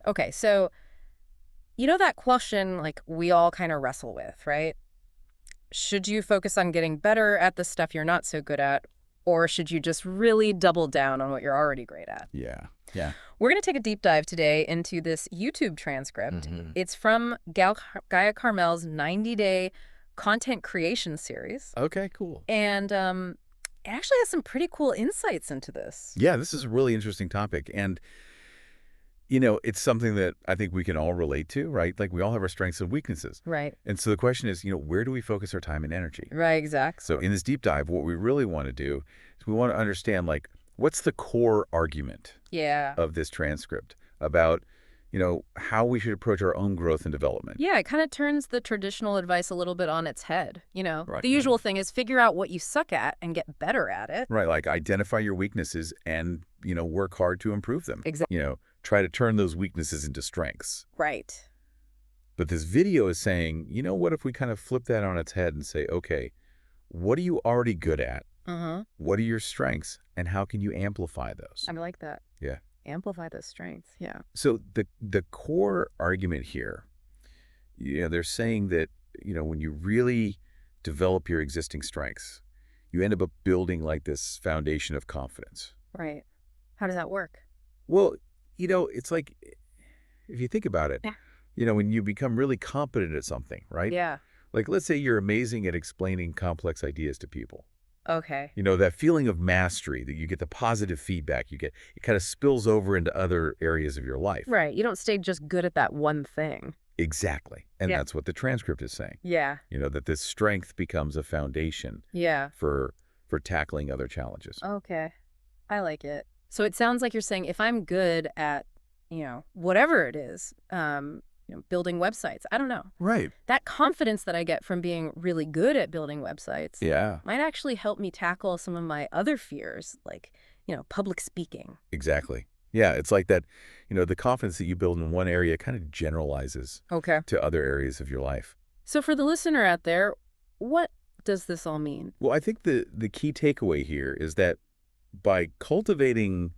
Okay, so you know that question like we all kind of wrestle with, right? Should you focus on getting better at the stuff you're not so good at, or should you just really double down on what you're already great at? Yeah. Yeah. We're going to take a deep dive today into this YouTube transcript. It's from Gaia Carmel's 90-day content creation series. Okay, cool. And it actually has some pretty cool insights into this. Yeah, this is a really interesting topic. And, you know, it's something that I think we can all relate to, right? Like we all have our strengths and weaknesses. Right. And so the question is, you know, where do we focus our time and energy? Right, exactly. So in this deep dive, what we really want to do is we want to understand, like, what's the core argument of this transcript about, you know, how we should approach our own growth and development. Yeah, it kind of turns the traditional advice a little bit on its head. You know, the usual thing is figure out what you suck at and get better at it. Right, like identify your weaknesses and, you know, work hard to improve them. Exactly. You know, try to turn those weaknesses into strengths. Right. But this video is saying, you know, what if we kind of flip that on its head and say, okay, what are you already good at? What are your strengths, and how can you amplify those? I like that. Yeah. Amplify those strengths, yeah. So the core argument here, you know, they're saying that, you know, when you really develop your existing strengths, you end up building like this foundation of confidence. Right. How does that work? Well, you know, it's like, if you think about it, you know, when you become really competent at something, right? Yeah. Like, let's say you're amazing at explaining complex ideas to people. Okay. You know, that feeling of mastery, that you get the positive feedback you get, it kind of spills over into other areas of your life. Right. You don't stay just good at that one thing. Exactly. And that's what the transcript is saying. Yeah. You know, that this strength becomes a foundation for tackling other challenges. Okay. I like it. So it sounds like you're saying if I'm good at, you know, whatever it is, you know, building websites. I don't know. Right. That confidence that I get from being really good at building websites might actually help me tackle some of my other fears, like, you know, public speaking. Exactly. Yeah, it's like that, you know, the confidence that you build in one area kind of generalizes to other areas of your life. So for the listener out there, what does this all mean? Well, I think the key takeaway here is that by cultivating,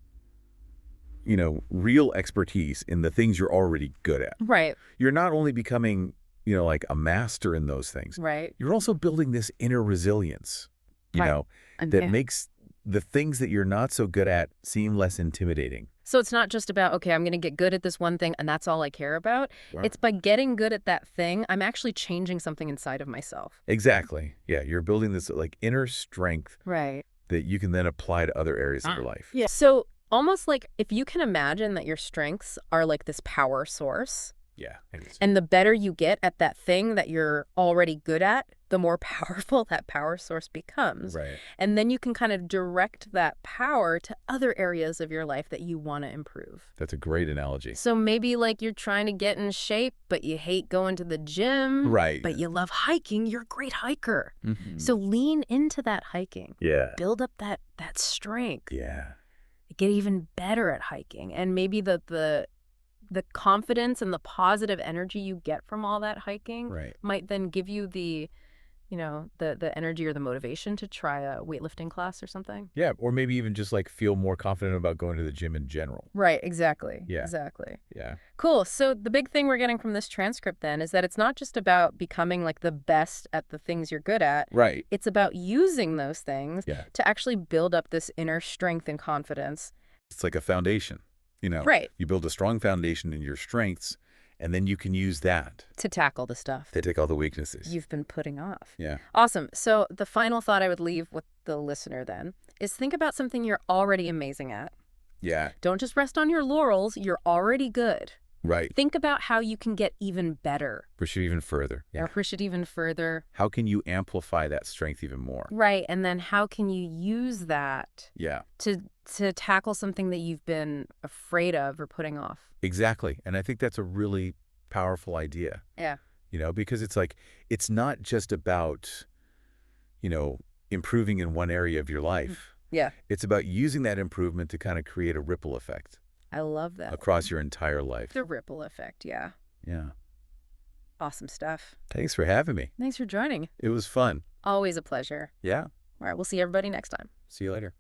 you know, real expertise in the things you're already good at. Right. You're not only becoming, you know, like a master in those things. Right. You're also building this inner resilience, you know, that makes the things that you're not so good at seem less intimidating. So it's not just about, okay, I'm going to get good at this one thing and that's all I care about. Right. It's by getting good at that thing, I'm actually changing something inside of myself. Exactly. Yeah. You're building this like inner strength that you can then apply to other areas of your life. Yeah. So almost like if you can imagine that your strengths are like this power source. Yeah. And the better you get at that thing that you're already good at, the more powerful that power source becomes. Right. And then you can kind of direct that power to other areas of your life that you want to improve. That's a great analogy. So maybe like you're trying to get in shape, but you hate going to the gym. Right. But you love hiking. You're a great hiker. So lean into that hiking. Yeah. Build up that strength. Yeah. Get even better at hiking. And maybe the confidence and the positive energy you get from all that hiking might then give you the, you know, the energy or the motivation to try a weightlifting class or something. Yeah, or maybe even just like feel more confident about going to the gym in general. Right, exactly. Yeah. Exactly. Yeah. Cool. So the big thing we're getting from this transcript then is that it's not just about becoming like the best at the things you're good at. Right. It's about using those things to actually build up this inner strength and confidence. It's like a foundation, you know. Right. You build a strong foundation in your strengths, and then you can use that to tackle the stuff to take all the weaknesses you've been putting off. Yeah. Awesome. So the final thought I would leave with the listener then is think about something you're already amazing at. Yeah. Don't just rest on your laurels. You're already good. Right. Think about how you can get even better. Push it even further. Yeah. Or push it even further. How can you amplify that strength even more? Right. And then how can you use that to tackle something that you've been afraid of or putting off? Exactly. And I think that's a really powerful idea. Yeah. You know, because it's like, it's not just about, you know, improving in one area of your life. Yeah. It's about using that improvement to kind of create a ripple effect. I love that. Across your entire life. The ripple effect, yeah. Yeah. Awesome stuff. Thanks for having me. Thanks for joining. It was fun. Always a pleasure. Yeah. All right, we'll see everybody next time. See you later.